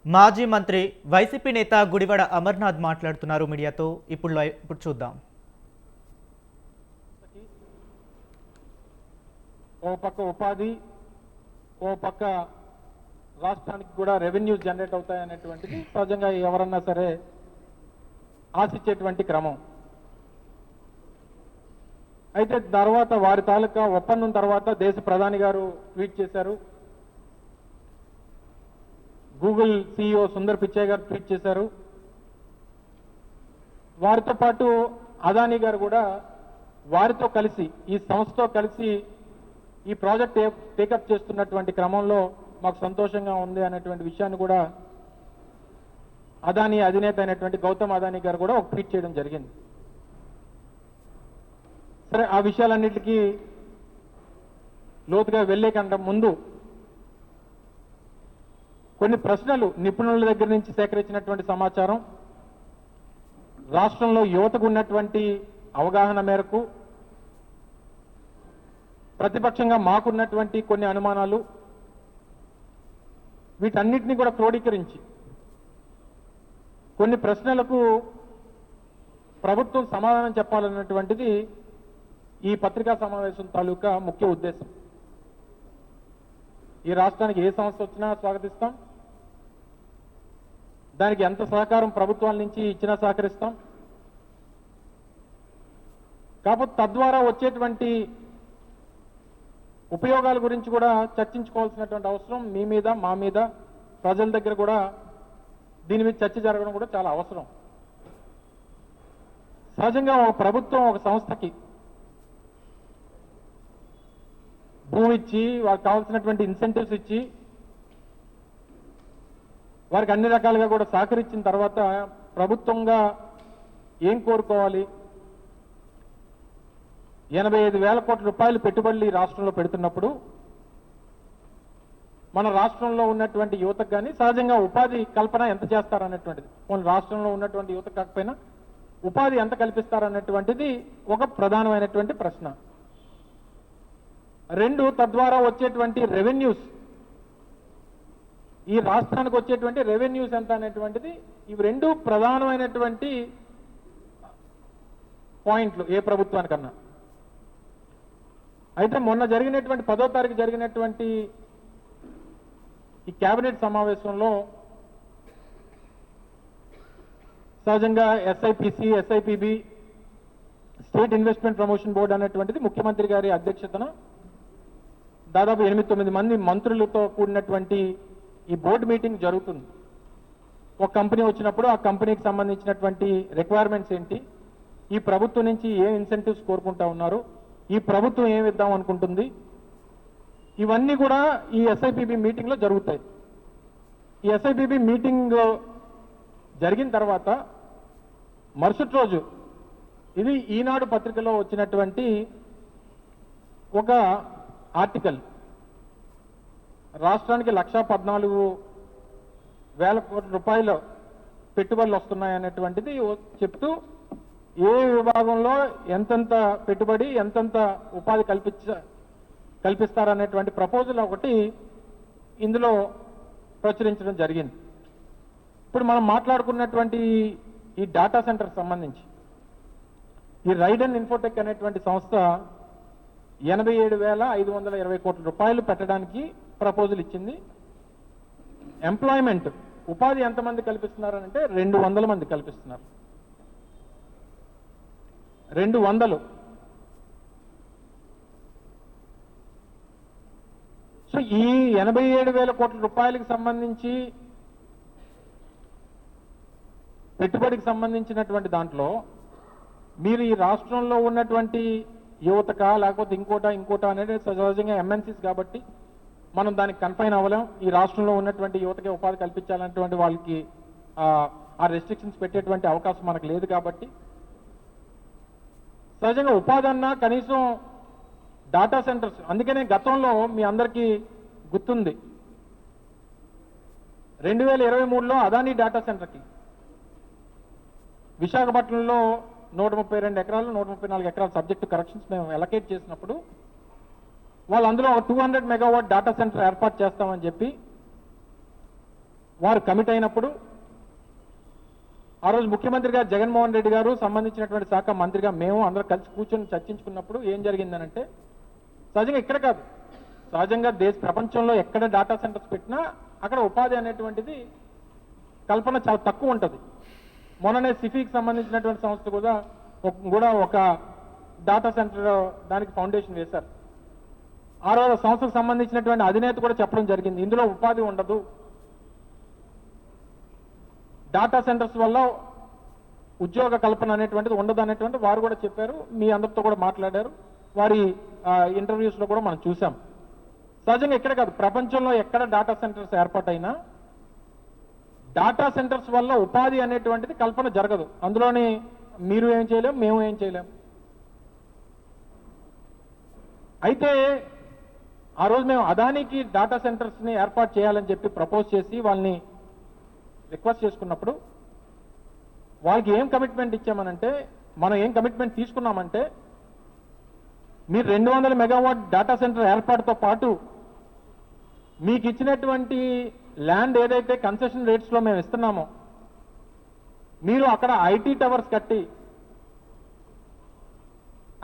మాజీ మంత్రి వైసీపీ నేత గుడివాడ అమర్నాథ్ మాట్లాడుతున్నారు మీడియాతో. ఇప్పుడు చూద్దాం. ఓ పక్క ఉపాధి, ఓ పక్క రాష్ట్రానికి కూడా రెవెన్యూ జనరేట్ అవుతాయనేటువంటిది సహజంగా ఎవరన్నా సరే ఆశించేటువంటి క్రమం. అయితే తర్వాత వారి తాలూకా ఒప్పందం తర్వాత దేశ ప్రధాని గారు ట్వీట్ చేశారు, గూగుల్ CEO సుందర్ పిచాయ్ గారు ట్వీట్ చేశారు. వారితో పాటు అదానీ గారు కూడా వారితో కలిసి ఈ సంస్థతో కలిసి ఈ ప్రాజెక్ట్ టేకప్ చేస్తున్నటువంటి క్రమంలో మాకు సంతోషంగా ఉంది అనేటువంటి విషయాన్ని కూడా అదానీ అధినేత అయినటువంటి గౌతమ్ అదానీ గారు కూడా ఒక ట్వీట్ చేయడం జరిగింది. సరే, ఆ విషయాలన్నిటికీ లోతుగా వెళ్ళే కంటే ముందు కొన్ని ప్రశ్నలు నిపుణుల దగ్గర నుంచి సేకరించినటువంటి సమాచారం, రాష్ట్రంలో యువతకు ఉన్నటువంటి అవగాహన మేరకు ప్రతిపక్షంగా మాకున్నటువంటి కొన్ని అనుమానాలు, వీటన్నిటిని కూడా క్రోడీకరించి కొన్ని ప్రశ్నలకు ప్రభుత్వం సమాధానం చెప్పాలన్నటువంటిది ఈ పత్రికా సమావేశం తాలూకా ముఖ్య ఉద్దేశం. ఈ రాష్ట్రానికి ఏ సమస్య వచ్చినా స్వాగతిస్తాం, దానికి ఎంత సహకారం ప్రభుత్వాల నుంచి ఇచ్చినా సహకరిస్తాం. కాకపోతే తద్వారా వచ్చేటువంటి ఉపయోగాల గురించి కూడా చర్చించుకోవాల్సినటువంటి అవసరం మీ మీద, మా మీద, ప్రజల దగ్గర కూడా దీని మీద చర్చ జరగడం కూడా చాలా అవసరం. సహజంగా ఒక ప్రభుత్వం ఒక సంస్థకి భూమి ఇచ్చి వారికి కావాల్సినటువంటి ఇన్సెంటివ్స్ ఇచ్చి వారికి అన్ని రకాలుగా కూడా సహకరించిన తర్వాత ప్రభుత్వంగా ఏం కోరుకోవాలి? 85,000 కోట్ల రూపాయలు పెట్టుబడులు ఈ రాష్ట్రంలో పెడుతున్నప్పుడు మన రాష్ట్రంలో ఉన్నటువంటి యువతకు కానీ సహజంగా ఉపాధి కల్పన ఎంత చేస్తారనేటువంటిది, మన రాష్ట్రంలో ఉన్నటువంటి యువత కాకపోయినా ఉపాధి ఎంత కల్పిస్తారనేటువంటిది ఒక ప్రధానమైనటువంటి ప్రశ్న. రెండు, తద్వారా వచ్చేటువంటి రెవెన్యూస్, ఈ రాష్ట్రానికి వచ్చేటువంటి రెవెన్యూస్ ఎంత అనేటువంటిది, ఇవి రెండు ప్రధానమైనటువంటి పాయింట్లు ఏ ప్రభుత్వానికన్నా. అయితే మొన్న జరిగినటువంటి 10వ తారీఖు జరిగినటువంటి ఈ కేబినెట్ సమావేశంలో సహజంగా SIPC, SIPB, state investment promotion board అనేటువంటిది ముఖ్యమంత్రి గారి అధ్యక్షతన దాదాపు 8-9 మంది మంత్రులతో కూడినటువంటి ఈ బోర్డు మీటింగ్ జరుగుతుంది. ఒక కంపెనీ వచ్చినప్పుడు ఆ కంపెనీకి సంబంధించినటువంటి రిక్వైర్మెంట్స్ ఏంటి, ఈ ప్రభుత్వం నుంచి ఏ ఇన్సెంటివ్స్ కోరుకుంటా ఉన్నారు, ఈ ప్రభుత్వం ఏమి ఇద్దాం అనుకుంటుంది, ఇవన్నీ కూడా ఈ SIPB మీటింగ్లో జరుగుతాయి. ఈ SIPB మీటింగ్ జరిగిన తర్వాత మరుసటి రోజు ఇది ఈనాడు పత్రికలో వచ్చినటువంటి ఒక ఆర్టికల్, రాష్ట్రానికి 1,14,000 కోట్ల రూపాయలు పెట్టుబడులు వస్తున్నాయనేటువంటిది చెప్తూ ఏ విభాగంలో ఎంతెంత పెట్టుబడి, ఎంతెంత ఉపాధి కల్పిస్తారనేటువంటి ప్రపోజల్ ఒకటి ఇందులో ప్రచురించడం జరిగింది. ఇప్పుడు మనం మాట్లాడుకున్నటువంటి ఈ డాటా సెంటర్ సంబంధించి ఈ రైడెన్ ఇన్ఫోటెక్ అనేటువంటి సంస్థ 87,520 కోట్ల రూపాయలు పెట్టడానికి ప్రపోజల్ ఇచ్చింది. ఎంప్లాయ్మెంట్, ఉపాధి ఎంతమంది కల్పిస్తున్నారంటే 200 మంది కల్పిస్తున్నారు. 200. సో ఈ 87,000 కోట్ల రూపాయలకు సంబంధించి పెట్టుబడికి సంబంధించినటువంటి దాంట్లో మీరు ఈ రాష్ట్రంలో ఉన్నటువంటి యువతక లేకపోతే ఇంకోట అనేది సహజంగా MNCs కాబట్టి మనం దానికి కన్ఫైన్ అవ్వలేం. ఈ రాష్ట్రంలో ఉన్నటువంటి యువతకే ఉపాధి కల్పించాలన్నటువంటి వాళ్ళకి ఆ రెస్ట్రిక్షన్స్ పెట్టేటువంటి అవకాశం మనకు లేదు కాబట్టి సహజంగా ఉపాధి అన్నా కనీసం డాటా సెంటర్స్. అందుకనే గతంలో మీ అందరికీ గుర్తుంది 2023లో అదానీ డాటా సెంటర్కి విశాఖపట్నంలో 132 ఎకరాలు 134 ఎకరాల సబ్జెక్టు కరెక్షన్స్ మేము ఎలకేట్ చేసినప్పుడు వాళ్ళు అందులో ఒక 200 మెగావాట్ డాటా సెంటర్ ఏర్పాటు చేస్తామని చెప్పి వారు కమిట్ అయినప్పుడు ఆ రోజు ముఖ్యమంత్రి గారు జగన్మోహన్ రెడ్డి గారు సంబంధించినటువంటి శాఖ మంత్రిగా మేము అందరూ కలిసి కూర్చొని చర్చించుకున్నప్పుడు ఏం జరిగిందనంటే సహజంగా ఇక్కడ కాదు, సహజంగా ప్రపంచంలో ఎక్కడ డేటా సెంటర్స్ పెట్టినా అక్కడ ఉపాధి అనేటువంటిది కల్పన చాలా తక్కువ ఉంటుంది. మొన్ననే సిఫీకి సంబంధించినటువంటి సంస్థ కూడా ఒక డేటా సెంటర్ దానికి ఫౌండేషన్ వేశారు. ఆ రోజు సంస్థకు సంబంధించినటువంటి అధినేత కూడా చెప్పడం జరిగింది, ఇందులో ఉపాధి ఉండదు, డేటా సెంటర్స్ వల్ల ఉద్యోగ కల్పన అనేటువంటిది ఉండదు అనేటువంటి వారు కూడా చెప్పారు. మీ అందరితో కూడా మాట్లాడారు, వారి ఇంటర్వ్యూస్లో కూడా మనం చూసాం. సహజంగా ఎక్కడ కాదు, ప్రపంచంలో ఎక్కడ డేటా సెంటర్స్ ఏర్పాటైనా డేటా సెంటర్స్ వల్ల ఉపాధి అనేటువంటిది కల్పన జరగదు. అందులోని మీరు ఏం చేయలేం, మేము ఏం చేయలేం. అయితే ఆ రోజు మేము అదానికి డేటా సెంటర్స్ని ఏర్పాటు చేయాలని చెప్పి ప్రపోజ్ చేసి వాళ్ళని రిక్వెస్ట్ చేసుకున్నప్పుడు వాళ్ళకి ఏం కమిట్మెంట్ ఇచ్చామనంటే, మనం ఏం కమిట్మెంట్ తీసుకున్నామంటే, మీరు 200 మెగావాట్ డేటా సెంటర్ ఏర్పాటుతో పాటు మీకు ఇచ్చినటువంటి ల్యాండ్ ఏదైతే కన్సెషన్ రేట్స్లో మేము ఇస్తున్నామో, మీరు అక్కడ ఐటీ టవర్స్ కట్టి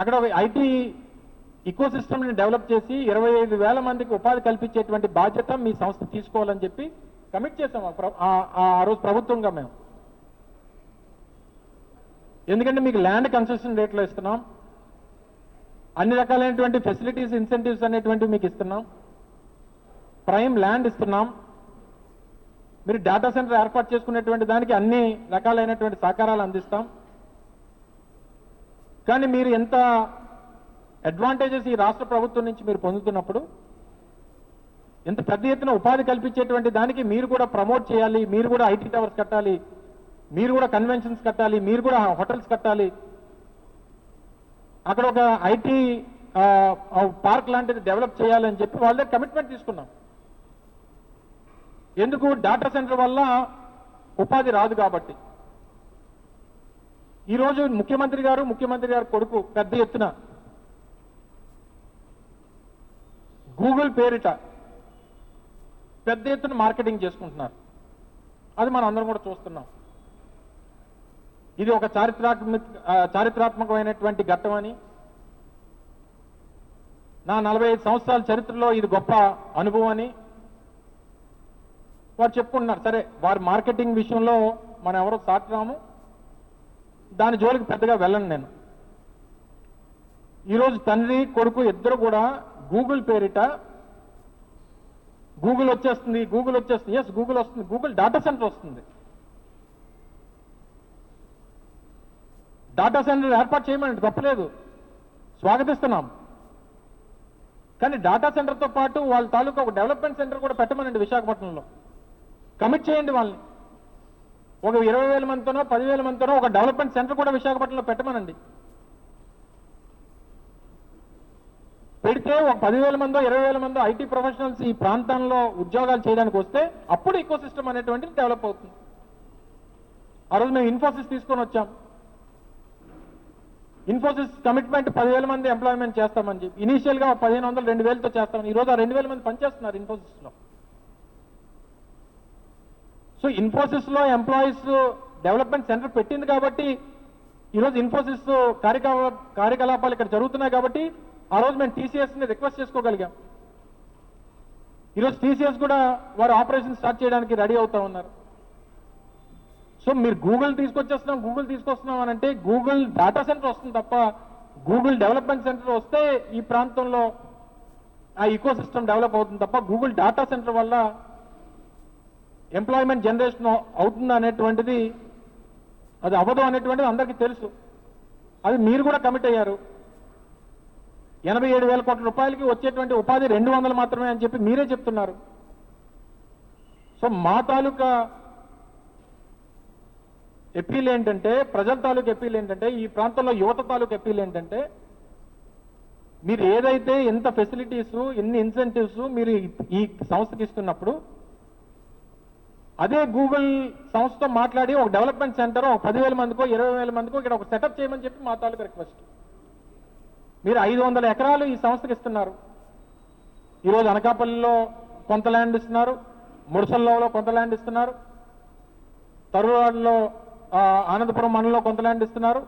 అక్కడ ఐటీ ఇకో సిస్టమ్ని డెవలప్ చేసి 25,000 మందికి ఉపాధి కల్పించేటువంటి బాధ్యత మీ సంస్థ తీసుకోవాలని చెప్పి కమిట్ చేసాం ఆ రోజు ప్రభుత్వంగా మేము. ఎందుకంటే మీకు ల్యాండ్ కన్సెషన్ రేట్లో ఇస్తున్నాం, అన్ని రకాలైనటువంటి ఫెసిలిటీస్ ఇన్సెంటివ్స్ అనేటువంటివి మీకు ఇస్తున్నాం, ప్రైమ్ ల్యాండ్ ఇస్తున్నాం, మీరు డేటా సెంటర్ ఏర్పాటు చేసుకునేటువంటి దానికి అన్ని రకాలైనటువంటి సహకారాలు అందిస్తాం. కానీ మీరు ఎంత అడ్వాంటేజెస్ ఈ రాష్ట్ర ప్రభుత్వం నుంచి మీరు పొందుతున్నప్పుడు, ఎంత పెద్ద ఎత్తున ఉపాధి కల్పించేటువంటి దానికి మీరు కూడా ప్రమోట్ చేయాలి, మీరు కూడా ఐటీ టవర్స్ కట్టాలి, మీరు కూడా కన్వెన్షన్స్ కట్టాలి, మీరు కూడా హోటల్స్ కట్టాలి, అక్కడ ఒక ఐటీ పార్క్ లాంటిది డెవలప్ చేయాలని చెప్పి వాళ్ళ దగ్గర కమిట్మెంట్ తీసుకున్నాం. ఎందుకు? డేటా సెంటర్ వల్ల ఉపాధి రాదు కాబట్టి. ఈరోజు ముఖ్యమంత్రి గారు కొడుకు పెద్ద ఎత్తున గూగుల్ పేరిట పెద్ద ఎత్తున మార్కెటింగ్ చేసుకుంటున్నారు. అది మనం అందరం కూడా చూస్తున్నాం. ఇది ఒక చారిత్రాత్మకమైనటువంటి ఘట్టం అని, నా 45 సంవత్సరాల చరిత్రలో ఇది గొప్ప అనుభవం అని వారు చెప్పుకుంటున్నారు. సరే, వారి మార్కెటింగ్ విషయంలో మనం ఎవరో సాటురాము, దాని జోలికి పెద్దగా వెళ్ళను నేను. ఈరోజు తండ్రి కొడుకు ఇద్దరు కూడా గూగుల్ పేరిట గూగుల్ వచ్చేస్తుంది, ఎస్ గూగుల్ వస్తుంది, గూగుల్ డేటా సెంటర్ వస్తుంది. డేటా సెంటర్ ఏర్పాటు చేయమని తప్పలేదు, స్వాగతిస్తున్నాం. కానీ డేటా సెంటర్తో పాటు వాళ్ళ తాలూకా ఒక డెవలప్మెంట్ సెంటర్ కూడా పెట్టమనండి విశాఖపట్నంలో. కమిట్ చేయండి వాళ్ళని. ఒక 20,000 మందితోనో 10,000 మందితోనో ఒక డెవలప్మెంట్ సెంటర్ కూడా విశాఖపట్నంలో పెట్టమనండి. పెడితే ఒక 10,000 మందో 20,000 మందో ఐటీ ప్రొఫెషనల్స్ ఈ ప్రాంతంలో ఉద్యోగాలు చేయడానికి వస్తే అప్పుడు ఈకో సిస్టమ్ అనేటువంటిది డెవలప్ అవుతుంది. ఆ రోజు మేము ఇన్ఫోసిస్ తీసుకొని వచ్చాం. ఇన్ఫోసిస్ కమిట్మెంట్ 10,000 మంది ఎంప్లాయ్మెంట్ చేస్తామని చెప్పి ఇనీషియల్గా 1,500 2,000తో చేస్తామని. ఈరోజు ఆ 2,000 మంది పనిచేస్తున్నారు ఇన్ఫోసిస్లో. సో ఇన్ఫోసిస్లో ఎంప్లాయీస్ డెవలప్మెంట్ సెంటర్ పెట్టింది కాబట్టి ఈరోజు ఇన్ఫోసిస్ కార్యకలాపాలు ఇక్కడ జరుగుతున్నాయి కాబట్టి ఆ రోజు మేము టీసీఎస్ని రిక్వెస్ట్ చేసుకోగలిగాం. ఈరోజు టీసీఎస్ కూడా వారు ఆపరేషన్ స్టార్ట్ చేయడానికి రెడీ అవుతా ఉన్నారు. సో మీరు గూగుల్ తీసుకొస్తున్నాం అని అంటే గూగుల్ డేటా సెంటర్ వస్తుంది తప్ప గూగుల్ డెవలప్మెంట్ సెంటర్ వస్తే ఈ ప్రాంతంలో ఆ ఈకో సిస్టమ్ డెవలప్ అవుతుంది తప్ప గూగుల్ డేటా సెంటర్ వల్ల ఎంప్లాయ్మెంట్ జనరేషన్ అవుతుంది అనేటువంటిది అది అవ్వదు అనేటువంటిది అందరికీ తెలుసు. అది మీరు కూడా కమిట్ అయ్యారు. 87,000 కోట్ల రూపాయలకి వచ్చేటువంటి ఉపాధి 200 మాత్రమే అని చెప్పి మీరే చెప్తున్నారు. సో మా తాలూకా అప్పీల్ ఏంటంటే, ప్రజల తాలూకు అప్పీల్ ఏంటంటే, ఈ ప్రాంతంలో యువత తాలూకు అప్పీల్ ఏంటంటే, మీరు ఏదైతే ఎంత ఫెసిలిటీస్ ఎన్ని ఇన్సెంటివ్స్ మీరు ఈ సంస్థకి ఇస్తున్నప్పుడు అదే గూగుల్ సంస్థతో మాట్లాడి ఒక డెవలప్మెంట్ సెంటర్ ఒక 10,000 మందికో 20,000 మందికో ఇక్కడ ఒక సెటప్ చేయమని చెప్పి మా తాలూకు రిక్వెస్ట్. మీరు 500 ఎకరాలు ఈ సంస్థకి ఇస్తున్నారు. ఈరోజు అనకాపల్లిలో కొంత ల్యాండ్ ఇస్తున్నారు, ముడసల్లోలో కొంత ల్యాండ్ ఇస్తున్నారు, తరువాడలో ఆనందపురం మండలంలో కొంత ల్యాండ్ ఇస్తున్నారు.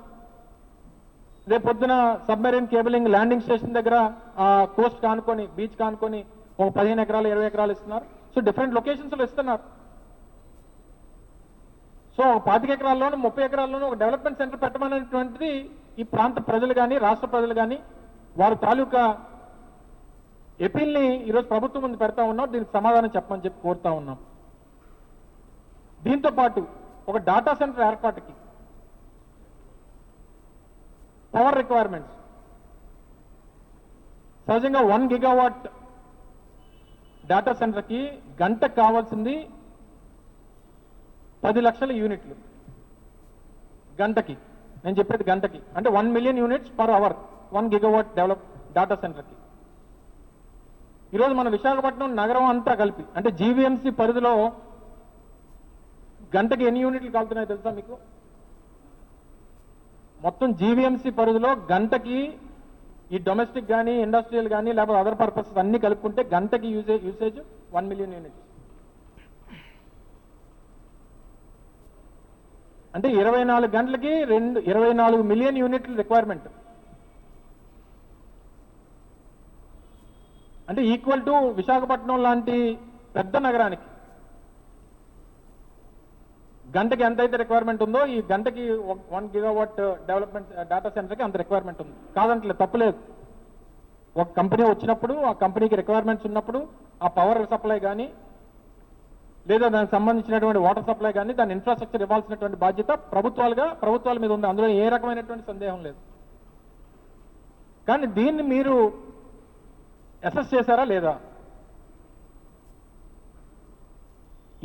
రేపు పొద్దున సబ్మెరీన్ కేబులింగ్ ల్యాండింగ్ స్టేషన్ దగ్గర కోస్ట్ కానుకొని బీచ్ కానుకొని ఒక 15 ఎకరాలు 20 ఎకరాలు ఇస్తున్నారు. సో డిఫరెంట్ లొకేషన్స్లో ఇస్తున్నారు. సో 25 ఎకరాల్లోనూ 30 ఎకరాల్లోనూ ఒక డెవలప్మెంట్ సెంటర్ పెట్టమనేటువంటిది ఈ ప్రాంత ప్రజలు కానీ రాష్ట్ర ప్రజలు కానీ వారి తాలూకా ఎపీల్ని ఈరోజు ప్రభుత్వం ముందు పెడతా ఉన్నాం. దీనికి సమాధానం చెప్పమని చెప్పి కోరుతా ఉన్నాం. దీంతో పాటు ఒక డాటా సెంటర్ ఏర్పాటుకి పవర్ రిక్వైర్మెంట్స్ సహజంగా 1 గిగావాట్ డేటా సెంటర్కి గంటకు కావాల్సింది 10 లక్షల యూనిట్లు గంటకి. నేను చెప్పేది గంటకి అంటే 1 million units per hour 1 gigawatt develop data సెంటర్కి. ఈరోజు మన విశాఖపట్నం నగరం అంతా కలిపి అంటే జీవీఎంసీ పరిధిలో గంటకి ఎన్ని యూనిట్లు కాలుతున్నాయో తెలుసా మీకు? మొత్తం జీవీఎంసీ పరిధిలో గంటకి ఈ డొమెస్టిక్ కానీ ఇండస్ట్రియల్ కానీ లేకపోతే అదర్ పర్పసెస్ అన్ని కలుపుకుంటే గంటకి యూసేజ్ 1 మిలియన్ యూనిట్స్. అంటే 24 గంటలకి 24 మిలియన్ యూనిట్ల రిక్వైర్మెంట్. అంటే ఈక్వల్ టు విశాఖపట్నం లాంటి పెద్ద నగరానికి గంటకి ఎంతైతే రిక్వైర్మెంట్ ఉందో ఈ గంటకి 1 గిగావాట్ డెవలప్మెంట్ డేటా సెంటర్కి అంత రిక్వైర్మెంట్ ఉంది. కాదంటలే, తప్పులేదు. ఒక కంపెనీ వచ్చినప్పుడు ఆ కంపెనీకి రిక్వైర్మెంట్స్ ఉన్నప్పుడు ఆ పవర్ సప్లై కానీ లేదా దానికి సంబంధించినటువంటి వాటర్ సప్లై కానీ దాని ఇన్ఫ్రాస్ట్రక్చర్ ఇవ్వాల్సినటువంటి బాధ్యత ప్రభుత్వాల మీద ఉంది. అందులో ఏ రకమైనటువంటి సందేహం లేదు. కానీ దీన్ని మీరు అసెస్ చేశారా లేదా?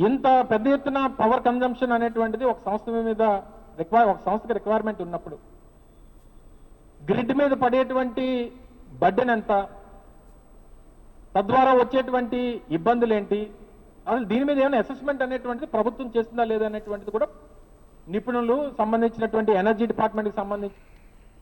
ఇంత పెద్ద ఎత్తున పవర్ కన్జంప్షన్ అనేటువంటిది ఒక సంస్థ మీద ఒక సంస్థకి రిక్వైర్మెంట్ ఉన్నప్పుడు గ్రిడ్ మీద పడేటువంటి బర్డెన్ ఎంత, తద్వారా వచ్చేటువంటి ఇబ్బందులు ఏంటి, అసలు దీని మీద ఏమైనా అసెస్మెంట్ అనేటువంటిది ప్రభుత్వం చేస్తుందా లేదా అనేటువంటిది కూడా నిపుణులు సంబంధించినటువంటి ఎనర్జీ డిపార్ట్మెంట్కి సంబంధించి